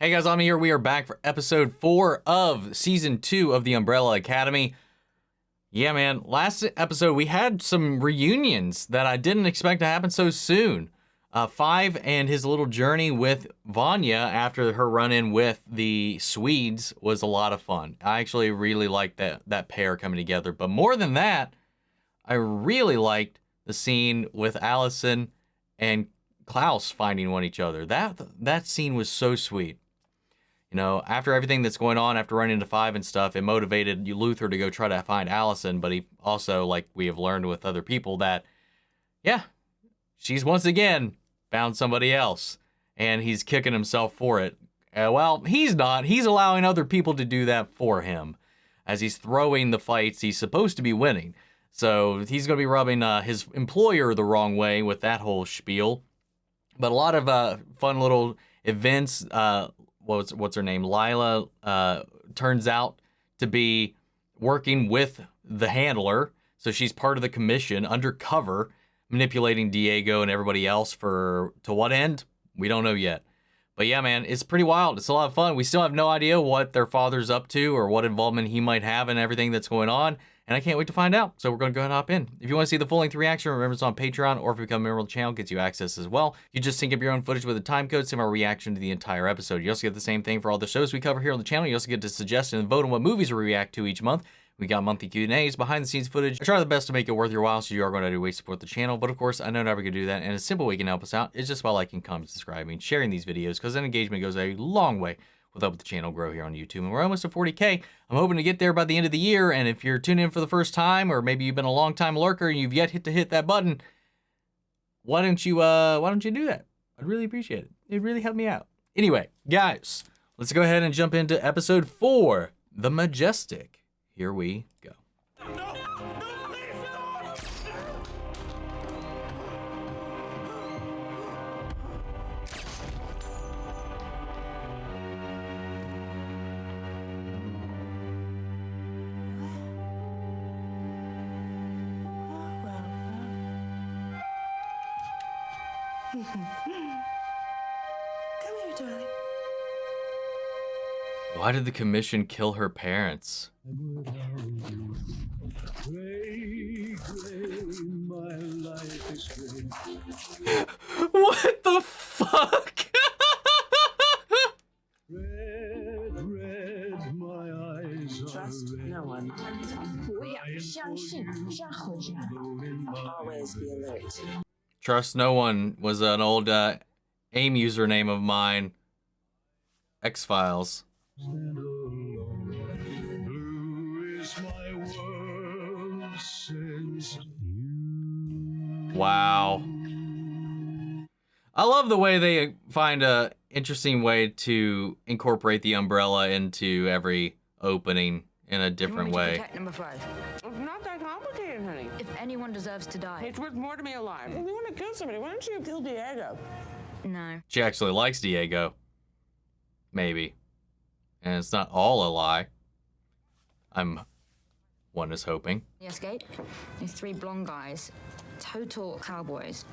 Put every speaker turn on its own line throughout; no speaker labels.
Hey guys, I'm here. We are back for episode 4 of season 2 of the Umbrella Academy. Yeah, man, last episode we had some reunions that I didn't expect to happen so soon. Five and his little journey with Vanya after her run-in with the Swedes was a lot of fun. I actually really liked that pair coming together. But more than that, I really liked the scene with Allison and Klaus finding each other. That scene was so sweet. You know, after everything that's going on, after running into Five and stuff, it motivated Luther to go try to find Allison, but he also, like we have learned with other people, that, yeah, she's once again found somebody else, and he's kicking himself for it. Well, he's not. He's allowing other people to do that for him, as he's throwing the fights he's supposed to be winning. So he's going to be rubbing his employer the wrong way with that whole spiel. But a lot of fun little events. What's her name? Lila turns out to be working with the handler. So she's part of the commission, undercover, manipulating Diego and everybody else to what end? We don't know yet. But yeah, man, it's pretty wild. It's a lot of fun. We still have no idea what their father's up to or what involvement he might have in everything that's going on. And I can't wait to find out. So we're going to go ahead and hop in. If you want to see the full-length reaction, remember it's on Patreon, or if you become a member of the channel, it gets you access as well. You just sync up your own footage with a time code, send our reaction to the entire episode. You also get the same thing for all the shows we cover here on the channel. You also get to suggest and vote on what movies we react to each month. We got monthly Q&As, behind-the-scenes footage. I try the best to make it worth your while, so you are going to do way to support the channel. But of course, I know never going to do that, and a simple way you can help us out is just by liking, commenting, subscribing, sharing these videos, because then engagement goes a long way with helping the channel grow here on YouTube. And we're almost at 40K. I'm hoping to get there by the end of the year, and if you're tuning in for the first time, or maybe you've been a long-time lurker and you've yet to hit that button, why don't you do that? I'd really appreciate it. It'd really help me out. Anyway, guys, let's go ahead and jump into episode 4, The Majestic. Here we go.
Come here, darling.
Why did the commission kill her parents? What the fuck?
Trust no one. Always be alert.
Trust no one was an old AIM username of mine. X-Files. Wow. I love the way they find a interesting way to incorporate the umbrella into every opening in a different way.
Number 5.
It's not that complicated, honey.
If anyone deserves to die.
It's worth more to me alive. If you want to kill somebody, why don't you kill Diego?
No.
She actually likes Diego. Maybe. And it's not all a lie. One is hoping.
Yes, Gate. These 3 blonde guys. Total cowboys.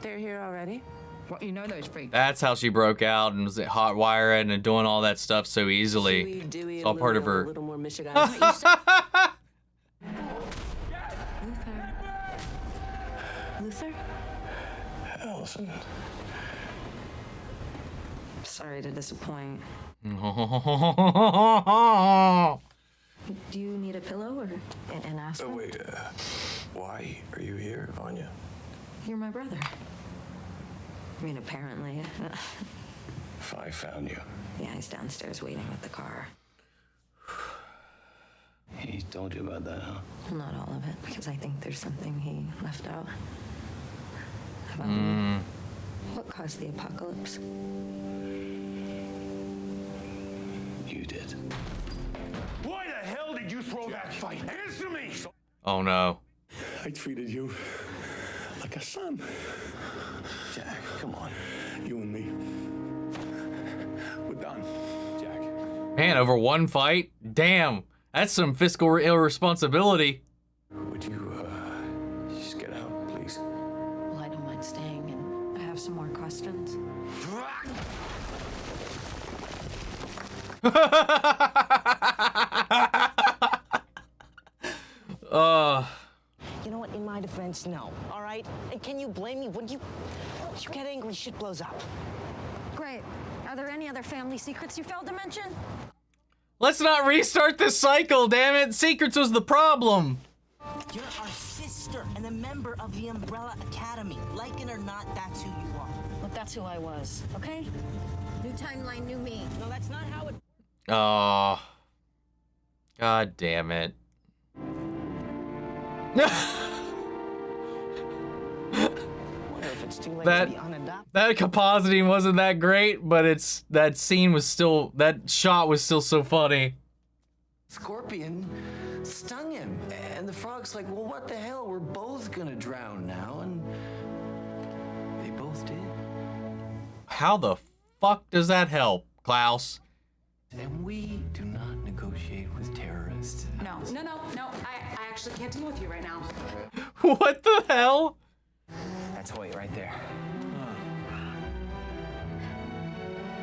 They're here already?
What, you know those freaks?
That's how she broke out and was hot wiring and doing all that stuff so easily. It's all part of her.
A little more Michigan. Luther?
Allison.
Sorry to disappoint. Do you need a pillow or an aspirin?
Oh, wait, why are you here, Vanya?
You're my brother. I mean, apparently.
I found you.
Yeah, he's downstairs waiting with the car.
He told you about that, huh?
Well, not all of it, because I think there's something he left out. About what caused the apocalypse?
You did.
Why the hell did you throw that fight? Answer me!
Oh no.
I treated you like a son.
Jack, come on.
You and me. We're done.
Jack.
Man, over one fight? Damn, that's some fiscal irresponsibility.
Would you, just get out, please?
Well, I don't mind staying, and I have some more questions.
Right.
You know what? In my defense, no. All right? And can you blame me? When you get angry, shit blows up.
Great. Are there any other family secrets you failed to mention?
Let's not restart this cycle, damn it. Secrets was the problem.
You're our sister and a member of the Umbrella Academy. Like it or not, that's who you are.
Well, that's who I was, okay? New timeline, new me.
No, that's not how it...
Oh. God damn it.
Wonder if it's too late to be unadopted.
That compositing wasn't that great, but that scene was still, that shot was still so funny.
Scorpion stung him, and the frog's like, well, what the hell? We're both gonna drown now, and they both did.
How the fuck does that help, Klaus?
And we do not negotiate with terrorists.
No. I actually can't deal with you right now.
What the hell?
That's Hoyt right there.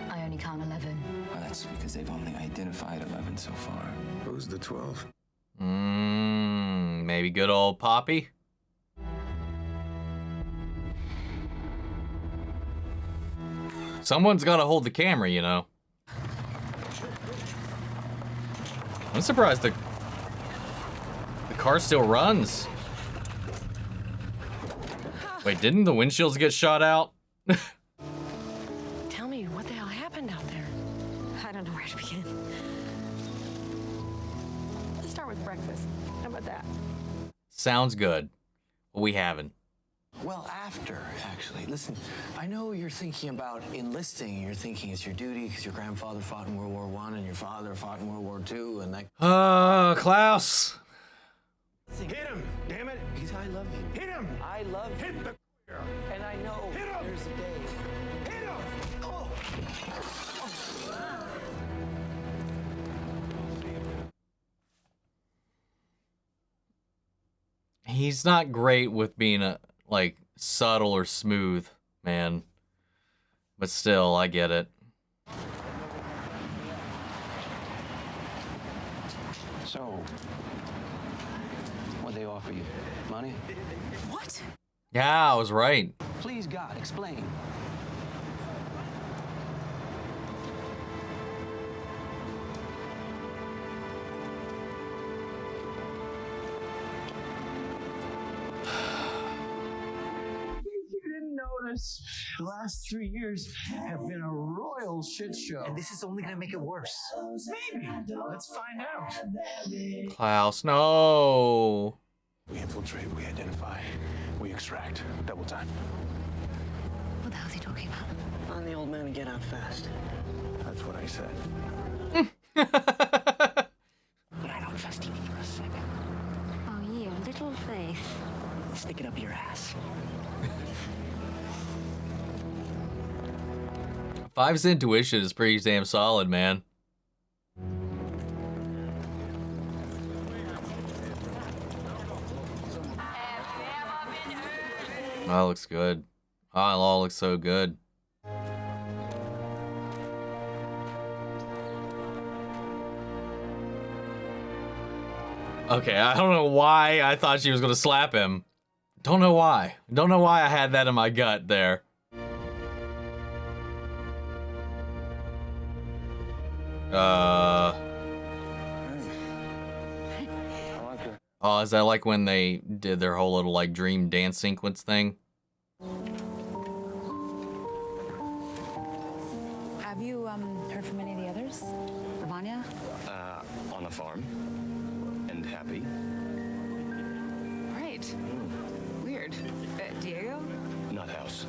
I only count 11.
Well, that's because they've only identified 11 so far. Who's the 12?
Maybe good old Poppy? Someone's gotta hold the camera, you know. I'm surprised the car still runs. Wait, didn't the windshields get shot out?
Tell me, what the hell happened out there?
I don't know where to begin.
Let's start with breakfast. How about that?
Sounds good. What we having?
Well, after, actually. Listen, I know you're thinking about enlisting. You're thinking it's your duty because your grandfather fought in World War I and your father fought in World War II, and that...
Klaus.
Hit him, damn it!
Because I love you.
Hit him!
I love you.
Hit the
And I know
Hit him!
there's a day.
Hit him!
Oh.
He's not great with being like subtle or smooth, man. But still, I get it.
So, what'd they offer you? Money?
What?
Yeah, I was right.
Please, God, explain. Notice the last 3 years have been a royal shit show. And this is only gonna make it worse. Maybe. Let's find out.
Klaus, no.
We infiltrate, we identify, we extract. Double time.
What the hell's he talking about?
On the old man and get out fast.
That's what I said.
But I don't trust you for a second.
Oh, you little faith.
Stick it up your ass.
Five's intuition is pretty damn solid, man. Oh, that looks good. Oh, it all looks so good. Okay, I don't know why I thought she was gonna slap him. Don't know why. Don't know why I had that in my gut there. Oh, is that like when they did their whole little like dream dance sequence thing?
Have you heard from any of the others? Vanya?
On the farm. And happy.
Right. Weird. Diego?
Not house.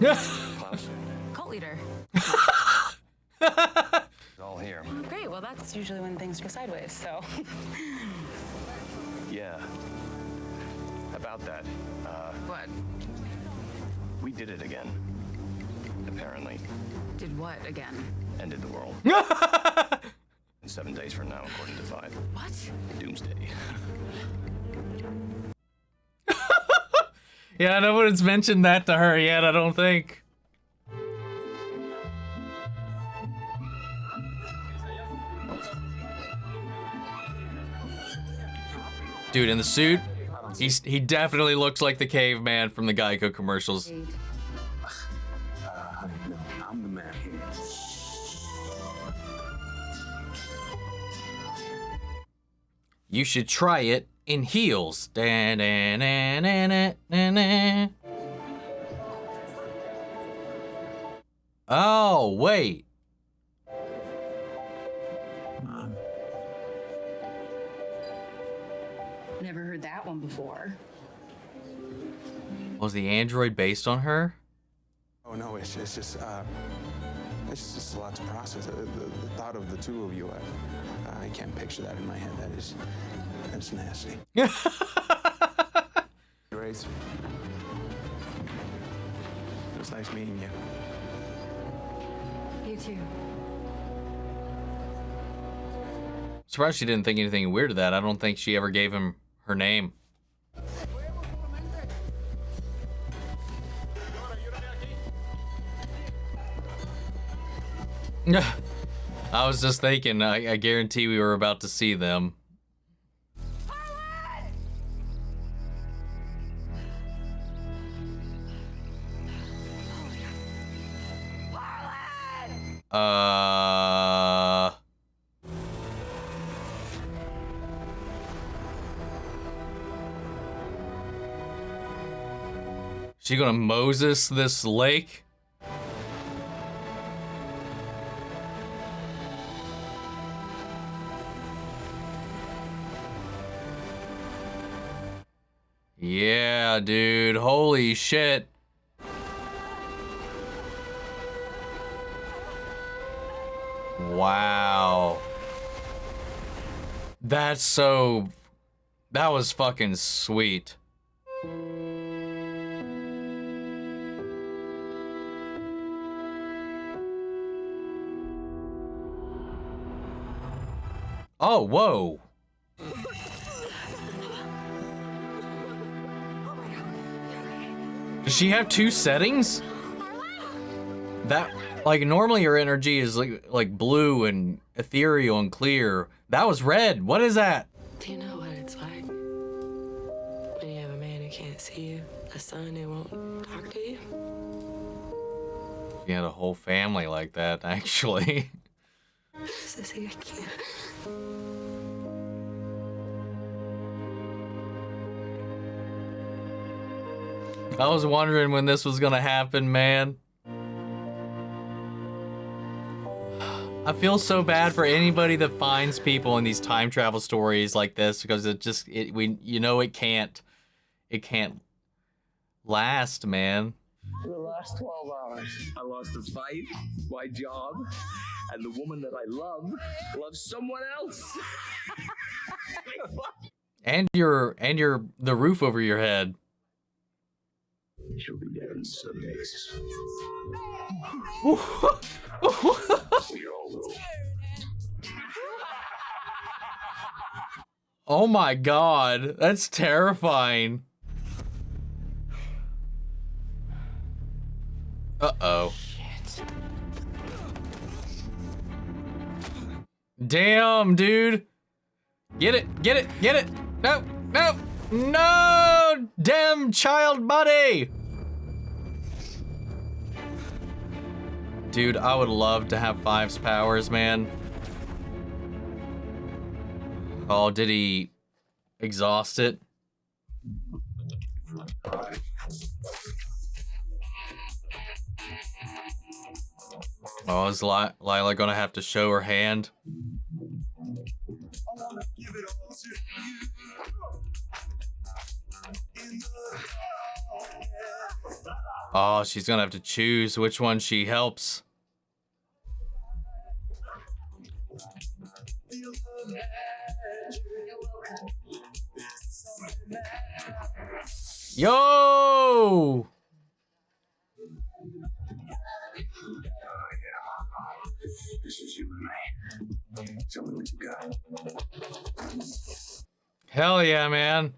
Klaus.
Cult leader.
All here.
Great. Well, that's usually when things go sideways, so.
Yeah. About that,
What?
we did it again. Apparently.
Did what again?
Ended the world. In 7 days from now, according to 5.
What?
Doomsday.
Yeah, no one's mentioned that to her yet, I don't think. Dude, in the suit, he definitely looks like the caveman from the Geico commercials.
Honey, no, I'm the man here.
You should try it in heels. Da-na-na-na-na-na-na. Oh, wait.
Never heard that one before.
Was the android based on her?
Oh no, it's just a lot to process. The thought of the two of you, I can't picture that in my head. That's nasty. Grace, it was nice meeting you.
You too.
Surprised she didn't think anything weird of that. I don't think she ever gave him her name. I was just thinking, I guarantee we were about to see them. She gonna Moses this lake? Yeah, dude. Holy shit. Wow. That was fucking sweet. Oh, whoa. Does she have two settings? That, like, normally her energy is like blue and ethereal and clear. That was red. What is that?
Do you know what it's like when you have a man who can't see you, a son who won't talk to you?
You had a whole family like that, actually.
Sissy, I can't.
I was wondering when this was gonna happen, man. I feel so bad for anybody that finds people in these time travel stories like this, because it can't last, man.
For the last 12 hours, I lost a fight, my job, and the woman that I love loves someone else.
And the roof over your head.
She'll be dead in 7 days. We all will.
Oh my god, that's terrifying. Uh-oh.
Shit.
Damn, dude. Get it, get it, get it. No, no, no! Damn child body! Dude, I would love to have Five's powers, man. Oh, did he exhaust it? Oh, is Lila gonna have to show her hand? Oh, she's gonna have to choose which one she helps. Yo!
This is you and me. Tell me what you got.
Hell yeah, man.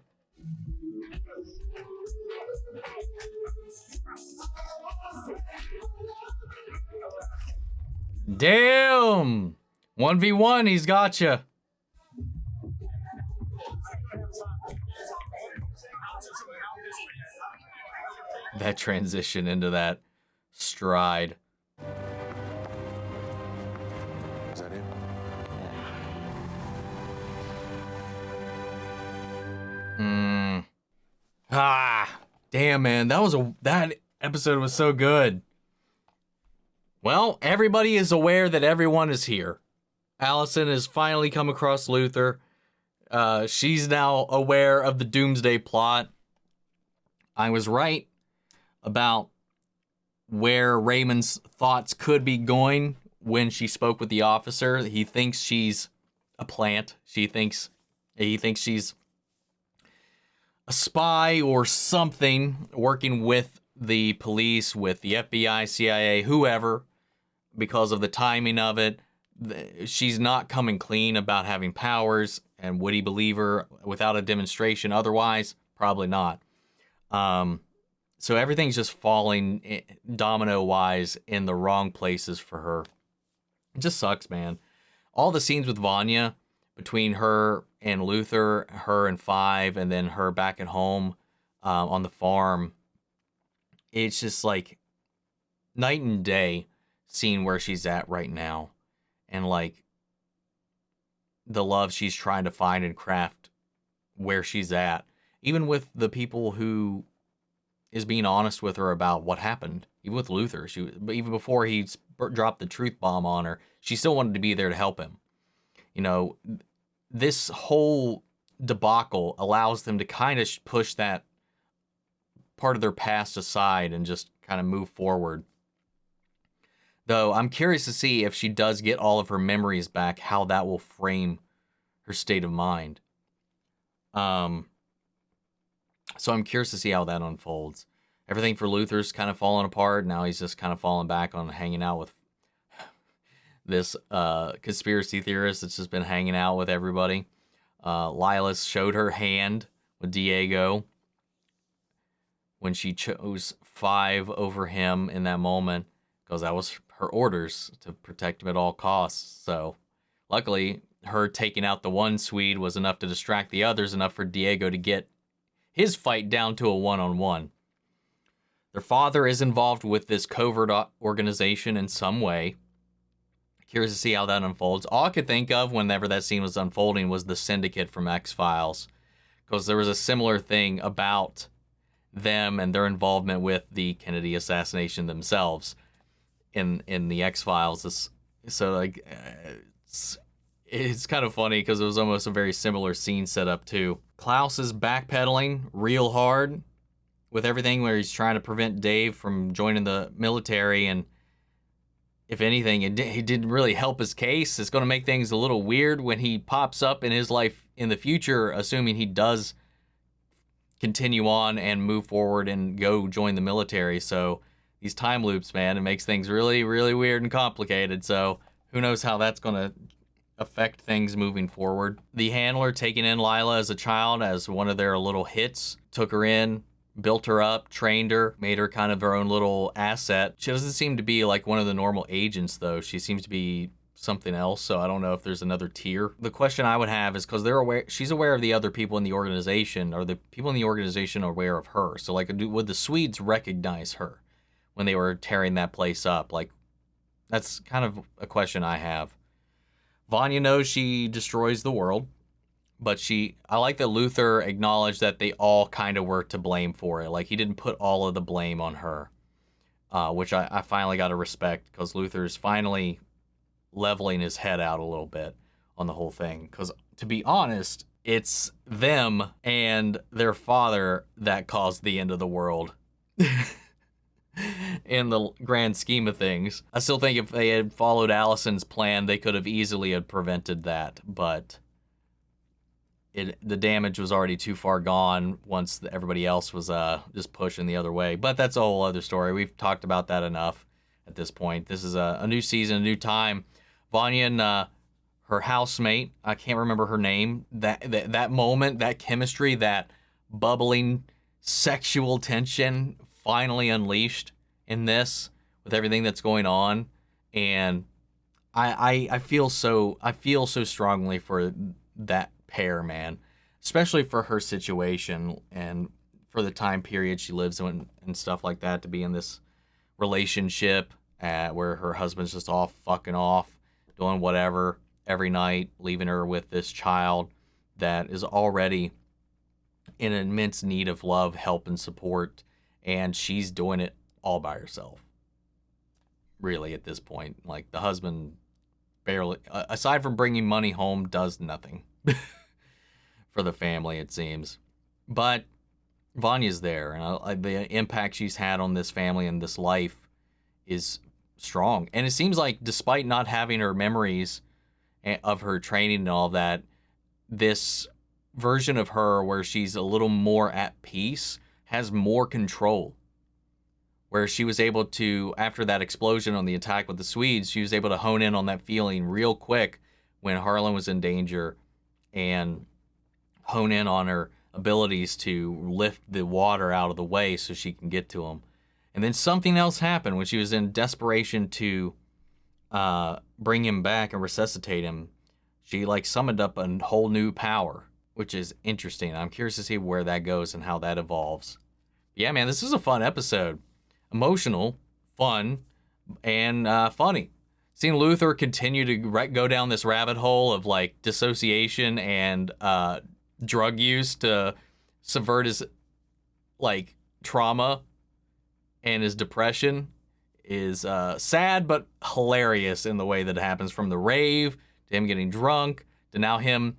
Damn! 1v1, he's got you. That transition into that stride.
Is that it?
Damn, man, that episode was so good. Well, everybody is aware that everyone is here. Allison has finally come across Luther. She's now aware of the Doomsday plot. I was right about where Raymond's thoughts could be going when she spoke with the officer. He thinks she's a plant. He thinks she's a spy or something working with the police, with the FBI, CIA, whoever, because of the timing of it. She's not coming clean about having powers, and would he believe her without a demonstration? Otherwise, probably not. So everything's just falling domino-wise in the wrong places for her. It just sucks, man. All the scenes with Vanya, between her and Luther, her and Five, and then her back at home on the farm, it's just like night and day seeing where she's at right now. And like the love she's trying to find and craft where she's at. Even with the people who is being honest with her about what happened. Even with Luther, even before he dropped the truth bomb on her, she still wanted to be there to help him. You know, this whole debacle allows them to kind of push that part of their past aside and just kind of move forward. Though I'm curious to see if she does get all of her memories back, how that will frame her state of mind. So I'm curious to see how that unfolds. Everything for Luther's kind of falling apart. Now he's just kind of falling back on hanging out with this conspiracy theorist that's just been hanging out with everybody. Lila showed her hand with Diego when she chose Five over him in that moment, because that was her orders to protect him at all costs. So luckily, her taking out the one Swede was enough to distract the others, enough for Diego to get his fight down to a one-on-one. Their father is involved with this covert organization in some way. Curious to see how that unfolds. All I could think of whenever that scene was unfolding was the Syndicate from X-Files, because there was a similar thing about them and their involvement with the Kennedy assassination themselves in the X-Files. So like, it's kind of funny because it was almost a very similar scene set up too. Klaus is backpedaling real hard with everything, where he's trying to prevent Dave from joining the military, and if anything, he didn't really help his case. It's going to make things a little weird when he pops up in his life in the future, assuming he does continue on and move forward and go join the military. So these time loops, man, it makes things really, really weird and complicated. So who knows how that's going to affect things moving forward. The handler taking in Lila as a child as one of their little hits, took her in, built her up, trained her, made her kind of her own little asset. She doesn't seem to be like one of the normal agents, though. She seems to be something else, so I don't know if there's another tier. The question I would have is, because she's aware of the other people in the organization, or the people in the organization are aware of her. So like, would the Swedes recognize her when they were tearing that place up? Like, that's kind of a question I have. Vanya knows she destroys the world, but I like that Luther acknowledged that they all kind of were to blame for it. Like, he didn't put all of the blame on her, which I finally got to respect, because Luther's finally leveling his head out a little bit on the whole thing. Because, to be honest, it's them and their father that caused the end of the world. In the grand scheme of things. I still think if they had followed Allison's plan, they could have easily had prevented that, but the damage was already too far gone once everybody else was just pushing the other way. But that's a whole other story. We've talked about that enough at this point. This is a new season, a new time. Vanya and her housemate, I can't remember her name, that moment, that chemistry, that bubbling sexual tension finally unleashed in this with everything that's going on. And I feel so strongly for that pair, man, especially for her situation and for the time period she lives in and stuff like that, to be in this relationship where her husband's just off fucking off, doing whatever every night, leaving her with this child that is already in immense need of love, help, and support, and she's doing it all by herself. Really, at this point, like, the husband barely, aside from bringing money home, does nothing for the family, it seems. But Vanya's there, and the impact she's had on this family and this life is strong. And it seems like, despite not having her memories of her training and all that, this version of her where she's a little more at peace has more control. Where she was able to, after that explosion on the attack with the Swedes, she was able to hone in on that feeling real quick when Harlan was in danger, and hone in on her abilities to lift the water out of the way so she can get to him. And then something else happened when she was in desperation to bring him back and resuscitate him. She like summoned up a whole new power, which is interesting. I'm curious to see where that goes and how that evolves. Yeah, man, this was a fun episode. Emotional, fun, and funny. Seeing Luther continue to go down this rabbit hole of like dissociation and drug use to subvert his like trauma and his depression is sad but hilarious in the way that it happens, from the rave to him getting drunk to now him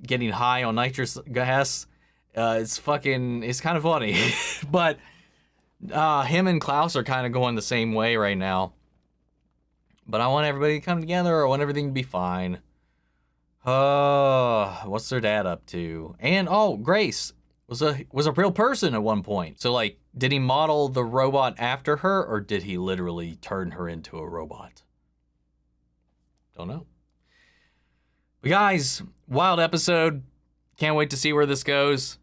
getting high on nitrous gas. It's kind of funny. But him and Klaus are kind of going the same way right now. But I want everybody to come together. I want everything to be fine. What's their dad up to? And Grace was a real person at one point. So like, did he model the robot after her, or did he literally turn her into a robot? Don't know. But guys, wild episode. Can't wait to see where this goes.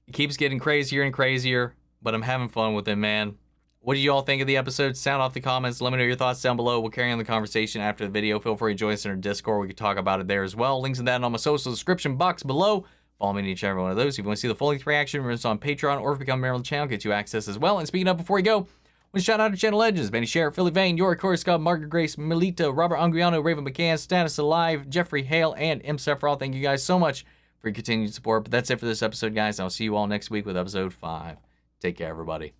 It keeps getting crazier and crazier, but I'm having fun with it, man. What do you all think of the episode? Sound off the comments. Let me know your thoughts down below. We'll carry on the conversation after the video. Feel free to join us in our Discord. We can talk about it there as well. Links to that in my social description box below. Follow me in each and every one of those. If you want to see the full-length reaction, remember it's on Patreon, or if you become a member of the channel, get you access as well. And speaking of, before we go, want to shout out to channel legends: Benny Sherritt, Philly Vane, Yorick, Corey Scott, Margaret Grace, Melita, Robert Anguiano, Raven McCann, Status Alive, Jeffrey Hale, and M. Sephiroth. Thank you guys so much for your continued support. But that's it for this episode, guys. I'll see you all next week with episode 5. Take care, everybody.